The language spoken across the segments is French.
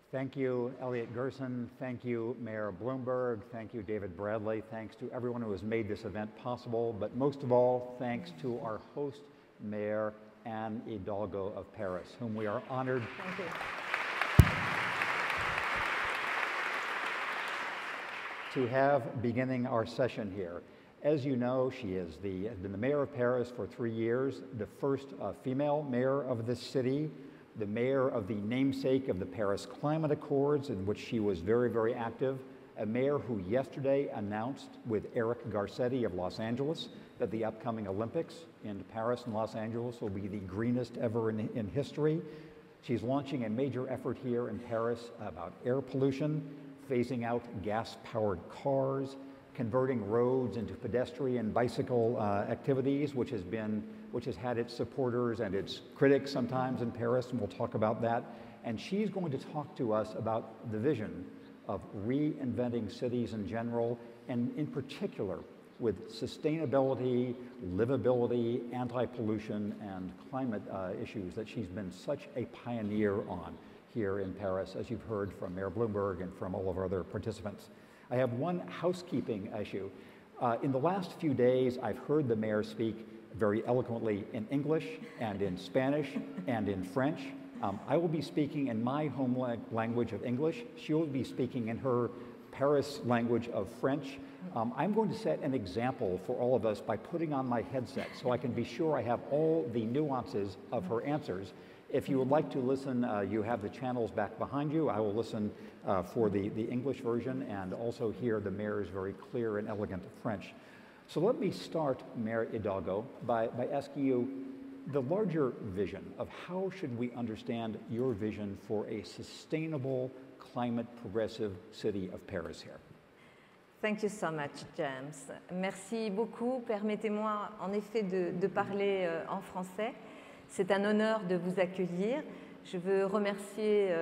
Thank you, Elliot Gerson. Thank you, Mayor Bloomberg. Thank you, David Bradley. Thanks to everyone who has made this event possible. But most of all, thanks to our host, Mayor Anne Hidalgo of Paris, whom we are honored. Thank you. To have beginning our session here. As you know, she has been the mayor of Paris for 3 years, the first female mayor of this city, the mayor of the namesake of the Paris Climate Accords, in which she was very, very active, a mayor who yesterday announced with Eric Garcetti of Los Angeles that the upcoming Olympics in Paris and Los Angeles will be the greenest ever in history. She's launching a major effort here in Paris about air pollution, phasing out gas-powered cars, converting roads into pedestrian bicycle activities, which has had its supporters and its critics sometimes in Paris, and we'll talk about that. And she's going to talk to us about the vision of reinventing cities in general, and in particular with sustainability, livability, anti-pollution, and climate issues that she's been such a pioneer on here in Paris, as you've heard from Mayor Bloomberg and from all of our other participants. I have one housekeeping issue. In the last few days, I've heard the mayor speak very eloquently in English and in Spanish and in French. I will be speaking in my home language of English. She will be speaking in her Paris language of French. I'm going to set an example for all of us by putting on my headset so I can be sure I have all the nuances of her answers. If you would like to listen, you have the channels back behind you. I will listen for the English version and also hear the mayor's very clear and elegant French. So let me start, Mayor Hidalgo, by asking you the larger vision of how should we understand your vision for a sustainable, climate progressive city of Paris here. Thank you so much, James. Merci beaucoup. Permettez-moi en effet de parler en français. C'est un honneur de vous accueillir. Je veux remercier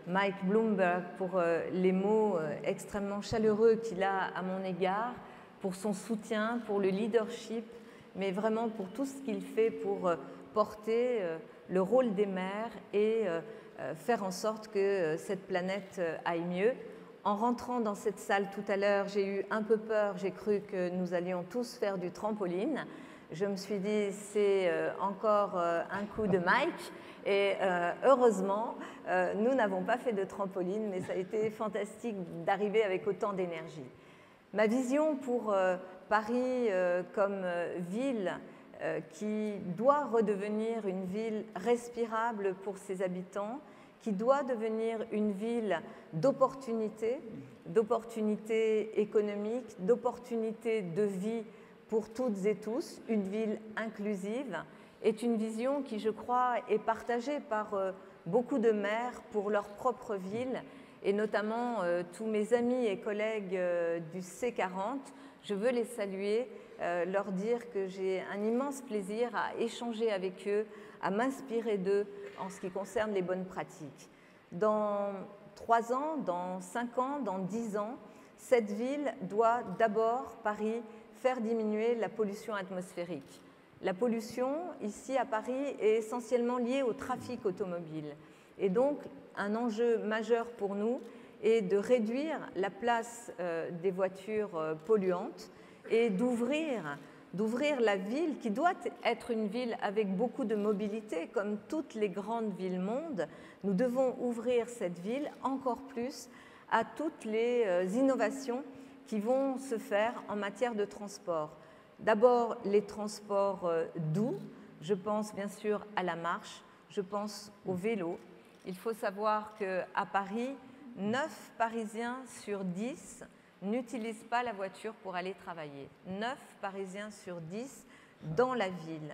Mike Bloomberg pour les mots extrêmement chaleureux qu'il a à mon égard, pour son soutien, pour le leadership, mais vraiment pour tout ce qu'il fait pour porter le rôle des maires et faire en sorte que cette planète aille mieux. En rentrant dans cette salle tout à l'heure, j'ai eu un peu peur, j'ai cru que nous allions tous faire du trampoline. Je me suis dit, c'est encore un coup de Mike. Et heureusement, nous n'avons pas fait de trampoline, mais ça a été fantastique d'arriver avec autant d'énergie. Ma vision pour Paris comme ville qui doit redevenir une ville respirable pour ses habitants, qui doit devenir une ville d'opportunités économiques, d'opportunités de vie pour toutes et tous, une ville inclusive, est une vision qui, je crois, est partagée par beaucoup de maires pour leur propre ville, et notamment tous mes amis et collègues du C40. Je veux les saluer, leur dire que j'ai un immense plaisir à échanger avec eux, à m'inspirer d'eux en ce qui concerne les bonnes pratiques. Dans 3 ans, dans 5 ans, dans 10 ans, cette ville doit d'abord, Paris, faire diminuer la pollution atmosphérique. La pollution, ici à Paris, est essentiellement liée au trafic automobile. Et donc, un enjeu majeur pour nous est de réduire la place des voitures polluantes et d'ouvrir la ville, qui doit être une ville avec beaucoup de mobilité, comme toutes les grandes villes mondes. Nous devons ouvrir cette ville encore plus à toutes les innovations qui vont se faire en matière de transport. D'abord, les transports doux. Je pense bien sûr à la marche, je pense au vélo. Il faut savoir qu'à Paris, 9 Parisiens sur 10 n'utilisent pas la voiture pour aller travailler. 9 Parisiens sur 10 dans la ville.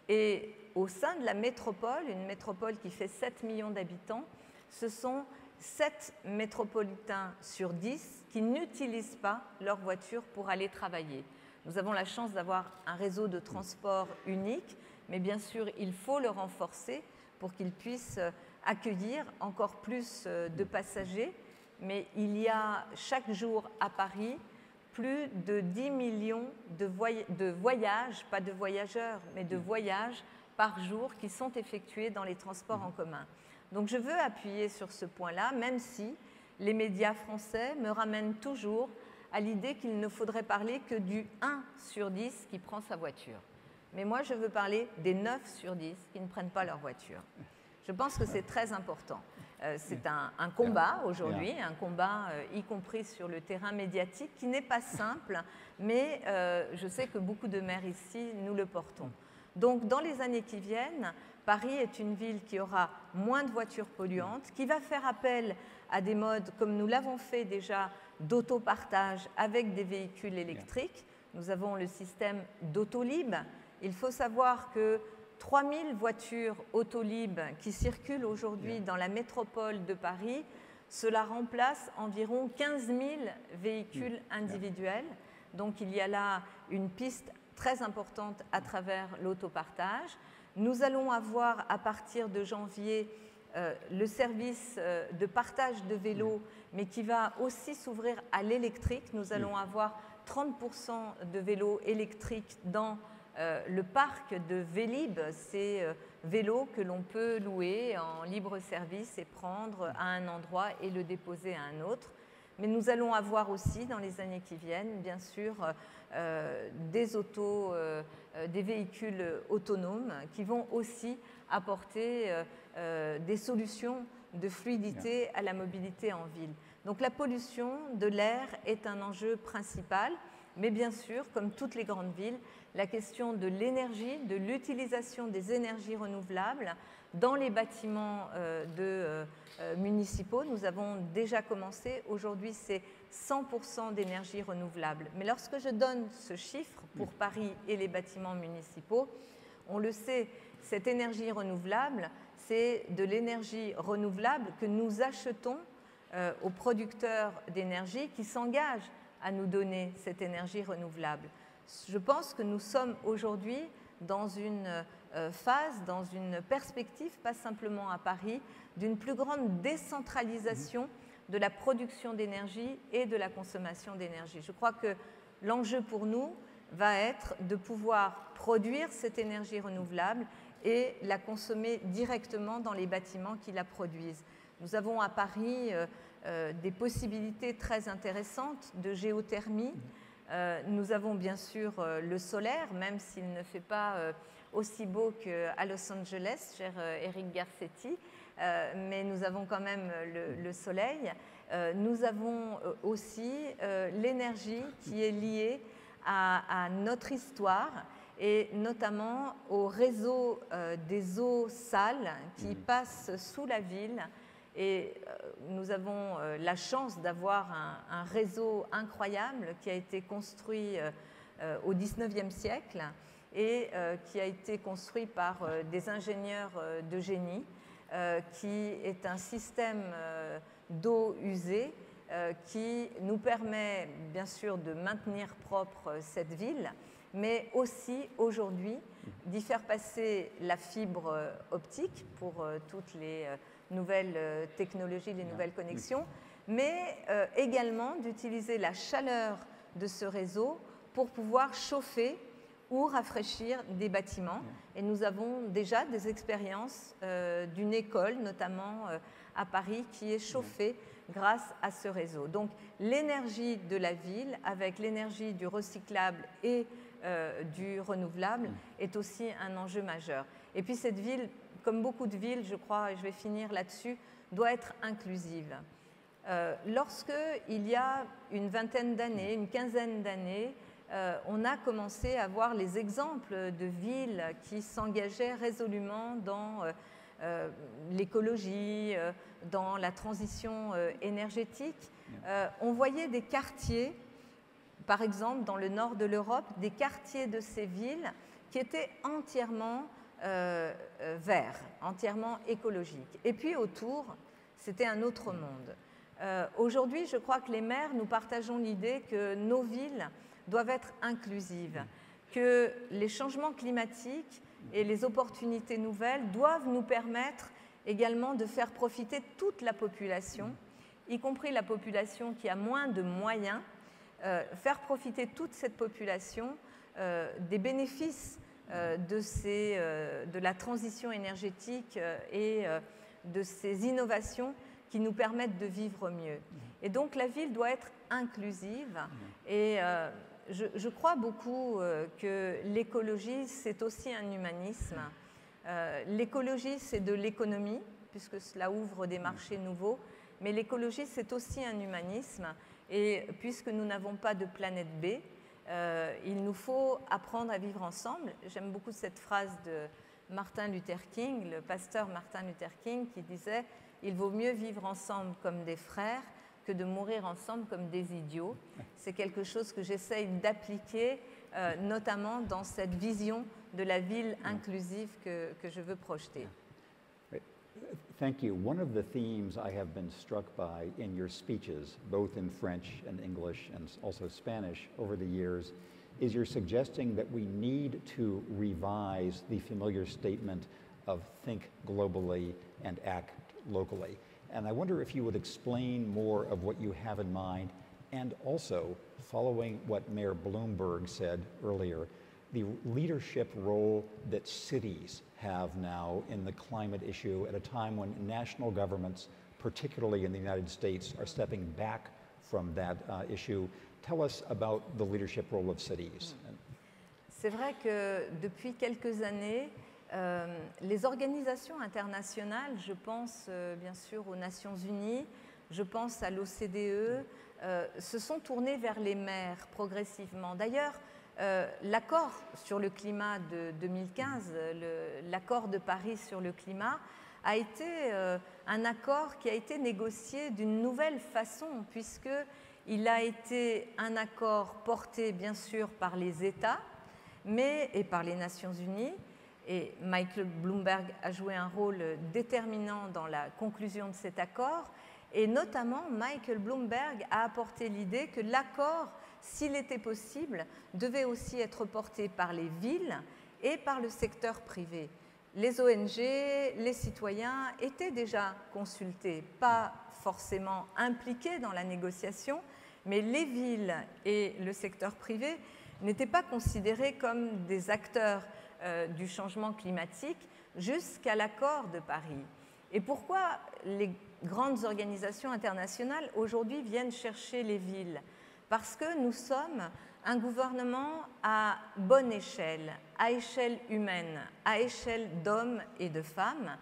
Et au sein de la métropole, une métropole qui fait 7 millions d'habitants, ce sont 7 métropolitains sur 10 qui n'utilisent pas leur voiture pour aller travailler. Nous avons la chance d'avoir un réseau de transport unique, mais bien sûr, il faut le renforcer pour qu'il puisse accueillir encore plus de passagers. Mais il y a chaque jour à Paris plus de 10 millions de voyages, pas de voyageurs, mais de voyages par jour qui sont effectués dans les transports en commun. Donc je veux appuyer sur ce point-là, même si les médias français me ramènent toujours à l'idée qu'il ne faudrait parler que du 1 sur 10 qui prend sa voiture. Mais moi, je veux parler des 9 sur 10 qui ne prennent pas leur voiture. Je pense que c'est très important. C'est un combat aujourd'hui, un combat y compris sur le terrain médiatique qui n'est pas simple, mais je sais que beaucoup de maires ici, nous le portons. Donc dans les années qui viennent, Paris est une ville qui aura moins de voitures polluantes, qui va faire appel à des modes, comme nous l'avons fait déjà, d'autopartage avec des véhicules électriques. Nous avons le système d'Autolib. Il faut savoir que 3000 voitures Autolib qui circulent aujourd'hui dans la métropole de Paris, cela remplace environ 15 000 véhicules individuels. Donc il y a là une piste très importante à travers l'autopartage. Nous allons avoir à partir de janvier le service de partage de vélos, mais qui va aussi s'ouvrir à l'électrique. Nous allons avoir 30% de vélos électriques dans le parc de Vélib, ces vélos que l'on peut louer en libre service et prendre à un endroit et le déposer à un autre. Mais nous allons avoir aussi dans les années qui viennent, bien sûr, des véhicules autonomes qui vont aussi apporter des solutions de fluidité à la mobilité en ville. Donc la pollution de l'air est un enjeu principal, mais bien sûr, comme toutes les grandes villes, la question de l'énergie, de l'utilisation des énergies renouvelables dans les bâtiments municipaux. Nous avons déjà commencé. Aujourd'hui, c'est 100% d'énergie renouvelable. Mais lorsque je donne ce chiffre pour Paris et les bâtiments municipaux, on le sait, cette énergie renouvelable, c'est de l'énergie renouvelable que nous achetons aux producteurs d'énergie qui s'engagent à nous donner cette énergie renouvelable. Je pense que nous sommes aujourd'hui dans une phase, dans une perspective, pas simplement à Paris, d'une plus grande décentralisation de la production d'énergie et de la consommation d'énergie. Je crois que l'enjeu pour nous va être de pouvoir produire cette énergie renouvelable et la consommer directement dans les bâtiments qui la produisent. Nous avons à Paris des possibilités très intéressantes de géothermie. Nous avons bien sûr le solaire, même s'il ne fait pas aussi beau qu'à Los Angeles, cher Eric Garcetti, mais nous avons quand même le soleil. Nous avons aussi l'énergie qui est liée à notre histoire et notamment au réseau des eaux sales qui passent sous la ville. Et nous avons la chance d'avoir un réseau incroyable qui a été construit au XIXe siècle et qui a été construit par des ingénieurs de génie, qui est un système d'eau usée qui nous permet bien sûr de maintenir propre cette ville, mais aussi aujourd'hui d'y faire passer la fibre optique pour toutes les nouvelles technologies, les nouvelles connexions, mais également d'utiliser la chaleur de ce réseau pour pouvoir chauffer ou rafraîchir des bâtiments. Et nous avons déjà des expériences d'une école, notamment à Paris, qui est chauffée grâce à ce réseau. Donc l'énergie de la ville, avec l'énergie du recyclable et du renouvelable, est aussi un enjeu majeur. Et puis cette ville, comme beaucoup de villes, je crois, et je vais finir là-dessus, doit être inclusive. Lorsqu'il y a une vingtaine d'années, une quinzaine d'années, on a commencé à voir les exemples de villes qui s'engageaient résolument dans l'écologie, dans la transition énergétique. On voyait des quartiers, par exemple dans le nord de l'Europe, des quartiers de ces villes qui étaient entièrement verts, entièrement écologiques. Et puis autour, c'était un autre monde. Aujourd'hui, je crois que les maires, nous partageons l'idée que nos villes doivent être inclusives, que les changements climatiques et les opportunités nouvelles doivent nous permettre également de faire profiter toute la population, y compris la population qui a moins de moyens, faire profiter toute cette population des bénéfices de la transition énergétique et de ces innovations qui nous permettent de vivre mieux. Et donc la ville doit être inclusive. Et je crois beaucoup que l'écologie, c'est aussi un humanisme. L'écologie, c'est de l'économie, puisque cela ouvre des marchés nouveaux, mais l'écologie, c'est aussi un humanisme. Et puisque nous n'avons pas de planète B, il nous faut apprendre à vivre ensemble. J'aime beaucoup cette phrase de Martin Luther King, le pasteur Martin Luther King, qui disait « Il vaut mieux vivre ensemble comme des frères que de mourir ensemble comme des idiots ». C'est quelque chose que j'essaye d'appliquer, notamment dans cette vision de la ville inclusive que je veux projeter. Thank you. One of the themes I have been struck by in your speeches, both in French and English and also Spanish over the years, is you're suggesting that we need to revise the familiar statement of think globally and act locally. And I wonder if you would explain more of what you have in mind, and also, following what Mayor Bloomberg said earlier, the leadership role that cities have now in the climate issue at a time when national governments, particularly in the United States, are stepping back from that issue. Tell us about the leadership role of cities. C'est vrai que depuis quelques années, les organisations internationales, je pense bien sûr aux Nations Unies, je pense à l'OCDE, se sont tournées vers les maires progressivement. D'ailleurs, l'accord sur le climat de 2015, l'accord de Paris sur le climat, a été un accord qui a été négocié d'une nouvelle façon, puisqu'il a été un accord porté bien sûr par les États et par les Nations Unies. Et Michael Bloomberg a joué un rôle déterminant dans la conclusion de cet accord. Et notamment, Michael Bloomberg a apporté l'idée que l'accord, s'il était possible, devait aussi être porté par les villes et par le secteur privé. Les ONG, les citoyens étaient déjà consultés, pas forcément impliqués dans la négociation, mais les villes et le secteur privé n'étaient pas considérés comme des acteurs du changement climatique jusqu'à l'accord de Paris. Et pourquoi les grandes organisations internationales aujourd'hui viennent chercher les villes? Parce que nous sommes un gouvernement à bonne échelle, à échelle humaine, à échelle d'hommes et de femmes,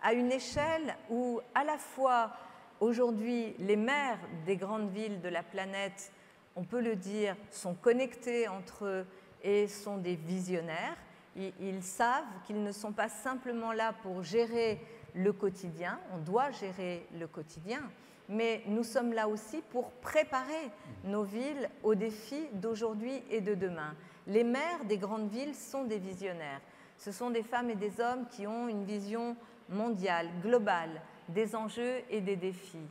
à une échelle où à la fois aujourd'hui les maires des grandes villes de la planète, on peut le dire, sont connectés entre eux et sont des visionnaires. Ils savent qu'ils ne sont pas simplement là pour gérer le quotidien, on doit gérer le quotidien, mais nous sommes là aussi pour préparer nos villes aux défis d'aujourd'hui et de demain. Les maires des grandes villes sont des visionnaires. Ce sont des femmes et des hommes qui ont une vision mondiale, globale, des enjeux et des défis.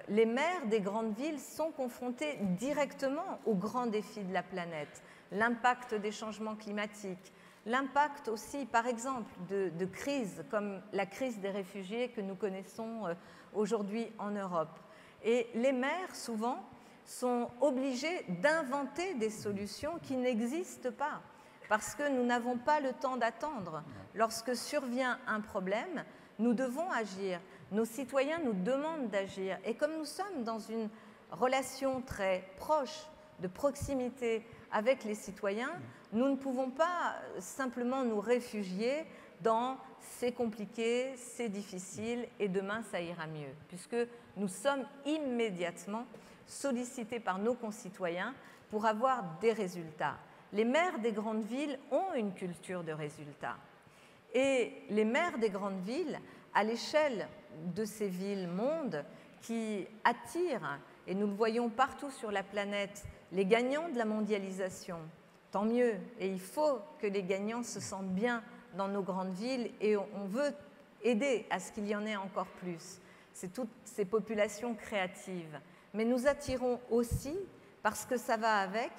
Les maires des grandes villes sont confrontés directement aux grands défis de la planète, l'impact des changements climatiques, l'impact aussi, par exemple, de crises comme la crise des réfugiés que nous connaissons aujourd'hui en Europe. Et les maires, souvent, sont obligés d'inventer des solutions qui n'existent pas, parce que nous n'avons pas le temps d'attendre. Lorsque survient un problème, nous devons agir. Nos citoyens nous demandent d'agir. Et comme nous sommes dans une relation très proche, de proximité avec les citoyens, nous ne pouvons pas simplement nous réfugier dans « c'est compliqué, c'est difficile et demain ça ira mieux », puisque nous sommes immédiatement sollicités par nos concitoyens pour avoir des résultats. Les maires des grandes villes ont une culture de résultats. Et les maires des grandes villes, à l'échelle de ces villes-mondes qui attirent, et nous le voyons partout sur la planète, les gagnants de la mondialisation, tant mieux. Et il faut que les gagnants se sentent bien dans nos grandes villes et on veut aider à ce qu'il y en ait encore plus. C'est toutes ces populations créatives. Mais nous attirons aussi, parce que ça va avec,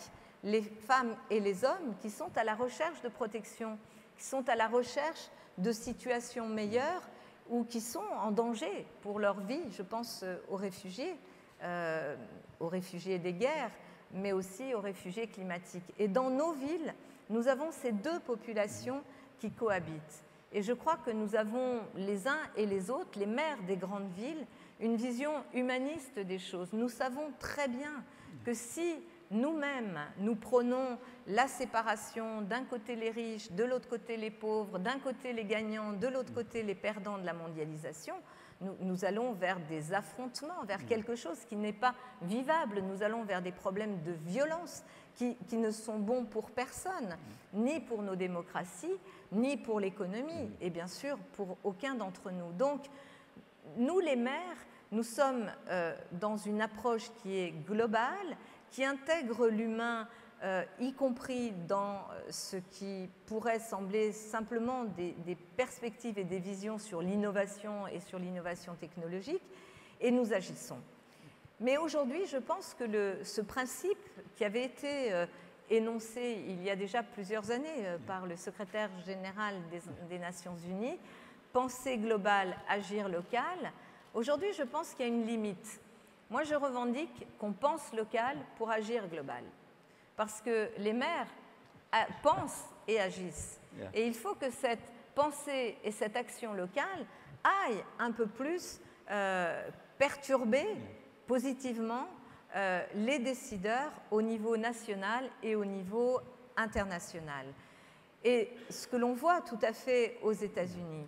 les femmes et les hommes qui sont à la recherche de protection, qui sont à la recherche de situations meilleures ou qui sont en danger pour leur vie. Je pense aux réfugiés des guerres, mais aussi aux réfugiés climatiques. Et dans nos villes, nous avons ces deux populations qui cohabitent. Et je crois que nous avons les uns et les autres, les maires des grandes villes, une vision humaniste des choses. Nous savons très bien que si nous-mêmes, nous prônons la séparation, d'un côté les riches, de l'autre côté les pauvres, d'un côté les gagnants, de l'autre côté les perdants de la mondialisation, nous allons vers des affrontements, vers quelque chose qui n'est pas vivable. Nous allons vers des problèmes de violence qui ne sont bons pour personne, ni pour nos démocraties, ni pour l'économie, et bien sûr pour aucun d'entre nous. Donc, nous les maires, nous sommes dans une approche qui est globale, qui intègre l'humain, y compris dans ce qui pourrait sembler simplement des perspectives et des visions sur l'innovation et sur l'innovation technologique, et nous agissons. Mais aujourd'hui, je pense que ce principe qui avait été énoncé il y a déjà plusieurs années par le secrétaire général des Nations Unies, penser global, agir local, aujourd'hui, je pense qu'il y a une limite. Moi, je revendique qu'on pense local pour agir global. Parce que les maires pensent et agissent. Yeah. Et il faut que cette pensée et cette action locale aillent un peu plus perturber positivement les décideurs au niveau national et au niveau international. Et ce que l'on voit tout à fait aux États-Unis,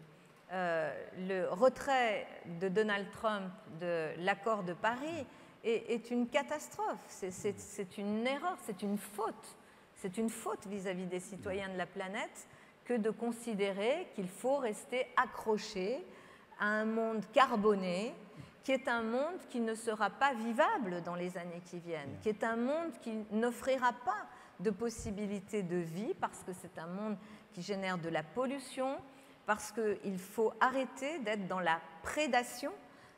le retrait de Donald Trump de l'accord de Paris est une catastrophe, c'est une erreur, c'est une faute vis-à-vis des citoyens de la planète que de considérer qu'il faut rester accroché à un monde carboné, qui est un monde qui ne sera pas vivable dans les années qui viennent, qui est un monde qui n'offrira pas de possibilités de vie, parce que c'est un monde qui génère de la pollution, parce qu'il faut arrêter d'être dans la prédation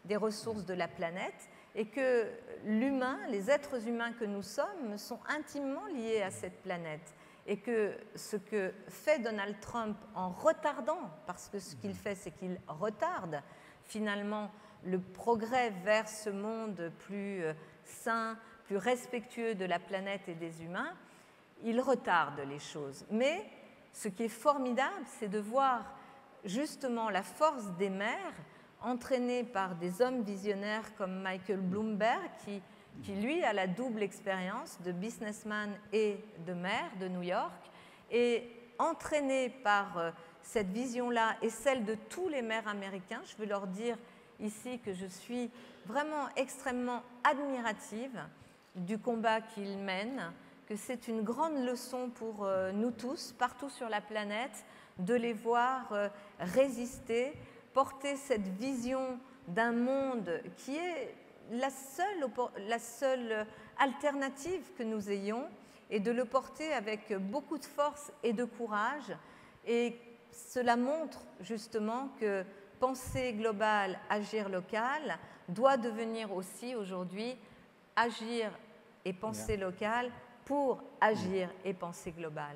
des ressources de la planète, et que l'humain, les êtres humains que nous sommes, sont intimement liés à cette planète. Et que ce que fait Donald Trump en retardant, parce que ce qu'il fait, c'est qu'il retarde finalement le progrès vers ce monde plus sain, plus respectueux de la planète et des humains, il retarde les choses. Mais ce qui est formidable, c'est de voir justement la force des maires entraînés par des hommes visionnaires comme Michael Bloomberg, qui lui a la double expérience de businessman et de maire de New York, et entraîné par cette vision-là et celle de tous les maires américains. Je veux leur dire ici que je suis vraiment extrêmement admirative du combat qu'ils mènent, que c'est une grande leçon pour nous tous, partout sur la planète, de les voir résister, porter cette vision d'un monde qui est la seule alternative que nous ayons, et de le porter avec beaucoup de force et de courage. Et cela montre justement que penser global, agir local doit devenir aussi aujourd'hui agir et penser local pour agir et penser global.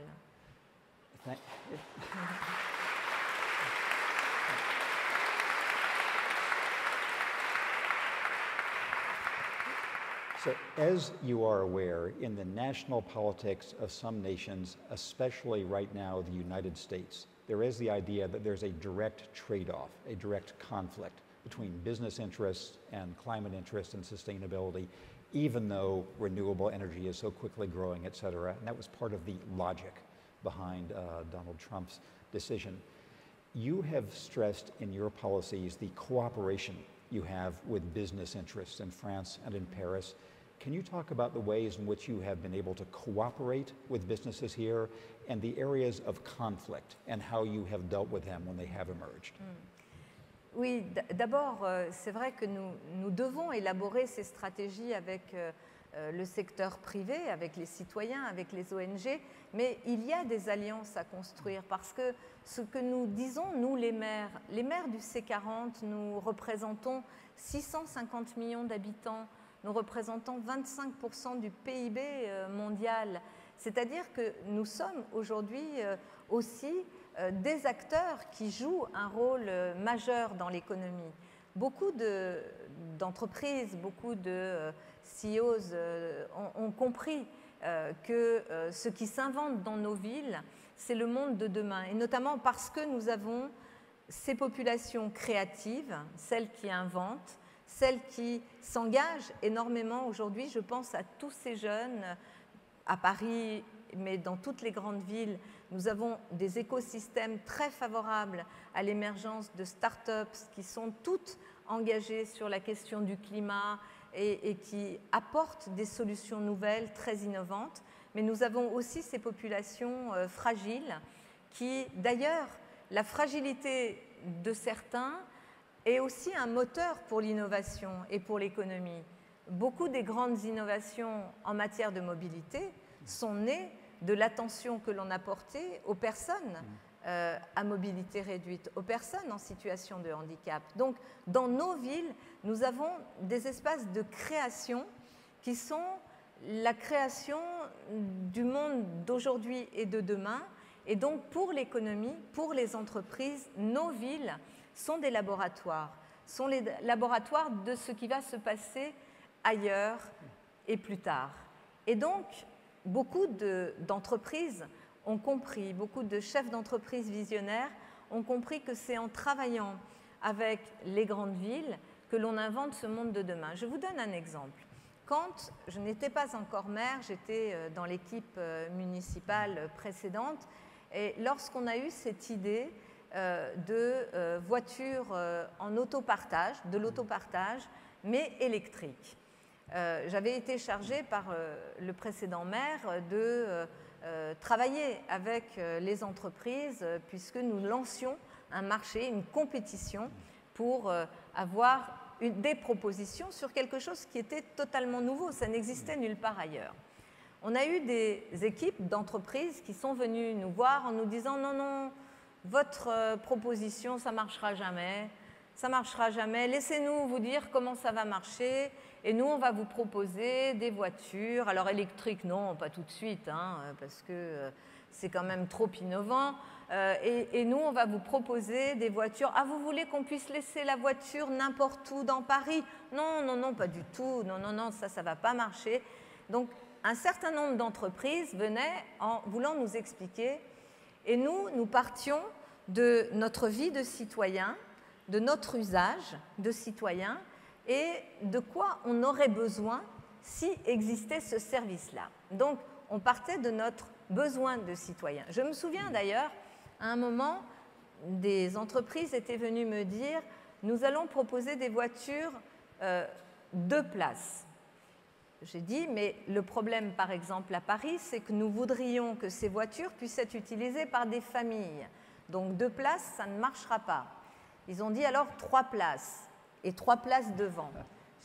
So, as you are aware, in the national politics of some nations, especially right now the United States, there is the idea that there's a direct trade-off, a direct conflict between business interests and climate interests and sustainability, even though renewable energy is so quickly growing, et cetera. And that was part of the logic behind Donald Trump's decision. You have stressed in your policies the cooperation you have with business interests in France and in Paris. Can you talk about the ways in which you have been able to cooperate with businesses here and the areas of conflict and how you have dealt with them when they have emerged? Oui, d'abord, c'est vrai que nous devons élaborer ces stratégies avec le secteur privé, avec les citoyens, avec les ONG, mais il y a des alliances à construire parce que ce que nous disons, nous les maires du C40, nous représentons 650 millions d'habitants, nous représentons 25% du PIB mondial, c'est-à-dire que nous sommes aujourd'hui aussi des acteurs qui jouent un rôle majeur dans l'économie. Beaucoup d'entreprises, beaucoup de CEOs ont compris que ce qui s'invente dans nos villes, c'est le monde de demain, et notamment parce que nous avons ces populations créatives, celles qui inventent, celles qui s'engagent énormément aujourd'hui. Je pense à tous ces jeunes, à Paris, mais dans toutes les grandes villes, nous avons des écosystèmes très favorables à l'émergence de start-up qui sont toutes engagées sur la question du climat et qui apportent des solutions nouvelles, très innovantes. Mais nous avons aussi ces populations fragiles qui, d'ailleurs, la fragilité de certains est aussi un moteur pour l'innovation et pour l'économie. Beaucoup des grandes innovations en matière de mobilité sont nées de l'attention que l'on a portée aux personnes à mobilité réduite, aux personnes en situation de handicap. Donc, dans nos villes, nous avons des espaces de création qui sont la création du monde d'aujourd'hui et de demain. Et donc, pour l'économie, pour les entreprises, nos villes sont des laboratoires, sont les laboratoires de ce qui va se passer ailleurs et plus tard. Et donc, beaucoup d'entreprises ont compris, beaucoup de chefs d'entreprise visionnaires ont compris que c'est en travaillant avec les grandes villes que l'on invente ce monde de demain. Je vous donne un exemple. Quand je n'étais pas encore maire, j'étais dans l'équipe municipale précédente, et lorsqu'on a eu cette idée de voitures en autopartage, de l'autopartage, mais électrique. J'avais été chargée par le précédent maire de travailler avec les entreprises puisque nous lancions un marché, une compétition pour avoir des propositions sur quelque chose qui était totalement nouveau, ça n'existait nulle part ailleurs. On a eu des équipes d'entreprises qui sont venues nous voir en nous disant « Non, non, votre proposition, ça ne marchera jamais, ça ne marchera jamais, laissez-nous vous dire comment ça va marcher et nous, on va vous proposer des voitures. Alors électriques, non, pas tout de suite, hein, parce que c'est quand même trop innovant. Et nous, on va vous proposer des voitures. Ah, vous voulez qu'on puisse laisser la voiture n'importe où dans Paris? Non, non, non, pas du tout. Non, non, non, ça ne va pas marcher. » Donc, un certain nombre d'entreprises venaient en voulant nous expliquer. Et nous partions de notre vie de citoyen, de notre usage de citoyen et de quoi on aurait besoin si existait ce service-là. Donc, on partait de notre besoin de citoyen. Je me souviens d'ailleurs, à un moment, des entreprises étaient venues me dire « Nous allons proposer des voitures 2 places ». J'ai dit « Mais le problème, par exemple, à Paris, c'est que nous voudrions que ces voitures puissent être utilisées par des familles. Donc 2 places, ça ne marchera pas. » Ils ont dit alors 3 places et 3 places devant.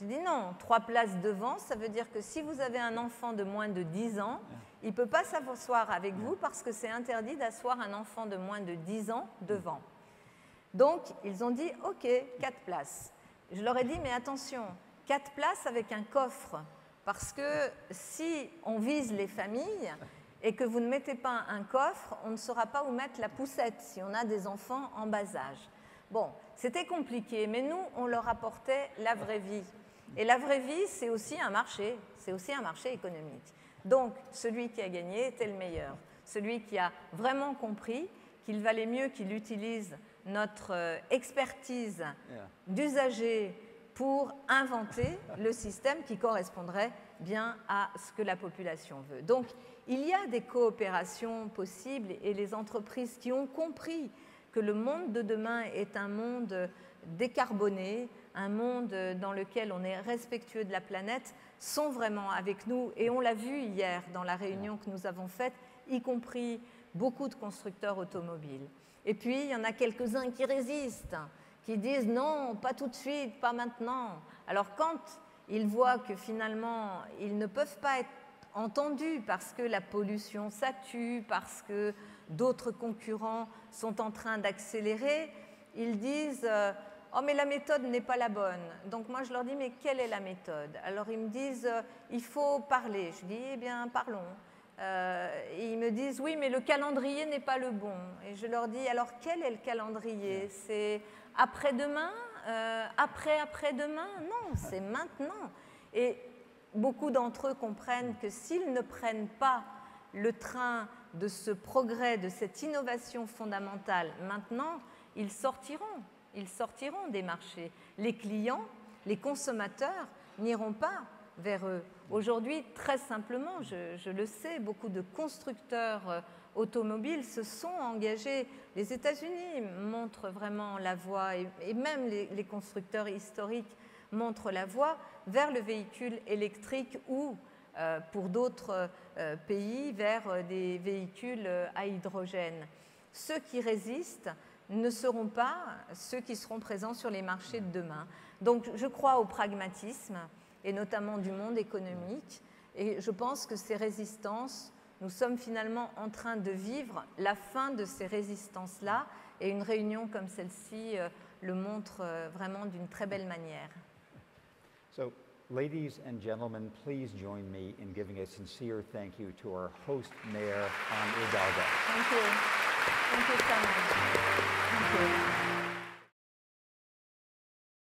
J'ai dit non, 3 places devant, ça veut dire que si vous avez un enfant de moins de 10 ans, il ne peut pas s'asseoir avec vous parce que c'est interdit d'asseoir un enfant de moins de 10 ans devant. Donc, ils ont dit ok, 4 places. Je leur ai dit mais attention, 4 places avec un coffre, parce que si on vise les familles et que vous ne mettez pas un coffre, on ne saura pas où mettre la poussette si on a des enfants en bas âge. Bon, c'était compliqué, mais nous, on leur apportait la vraie vie. Et la vraie vie, c'est aussi un marché économique. Donc, celui qui a gagné était le meilleur. Celui qui a vraiment compris qu'il valait mieux qu'il utilise notre expertise d'usager pour inventer le système qui correspondrait bien à ce que la population veut. Donc, il y a des coopérations possibles et les entreprises qui ont compris que le monde de demain est un monde décarboné, un monde dans lequel on est respectueux de la planète, sont vraiment avec nous. Et on l'a vu hier dans la réunion que nous avons faite, y compris beaucoup de constructeurs automobiles. Et puis, il y en a quelques-uns qui résistent, qui disent non, pas tout de suite, pas maintenant. Alors quand ils voient que finalement, ils ne peuvent pas être entendus parce que la pollution, ça tue, parce que d'autres concurrents sont en train d'accélérer, ils disent « Oh, mais la méthode n'est pas la bonne. » Donc moi, je leur dis « Mais quelle est la méthode ?» Alors ils me disent « Il faut parler. » Je dis « Eh bien, parlons. » Et ils me disent « Oui, mais le calendrier n'est pas le bon. » Et je leur dis « Alors, quel est le calendrier? C'est après-demain? Après-après-demain? Non, c'est maintenant. » Et beaucoup d'entre eux comprennent que s'ils ne prennent pas le train de ce progrès, de cette innovation fondamentale. Maintenant, ils sortiront des marchés. Les clients, les consommateurs n'iront pas vers eux. Aujourd'hui, très simplement, je le sais, beaucoup de constructeurs automobiles se sont engagés. Les États-Unis montrent vraiment la voie et même les constructeurs historiques montrent la voie vers le véhicule électrique ou, pour d'autres pays, vers des véhicules à hydrogène. Ceux qui résistent ne seront pas ceux qui seront présents sur les marchés de demain. Donc je crois au pragmatisme, et notamment du monde économique, et je pense que ces résistances, nous sommes finalement en train de vivre la fin de ces résistances-là, et une réunion comme celle-ci le montre vraiment d'une très belle manière. So, ladies and gentlemen, please join me in giving a sincere thank you to our host mayor, Anne Hidalgo. Thank you. Thank you so much. Thank you.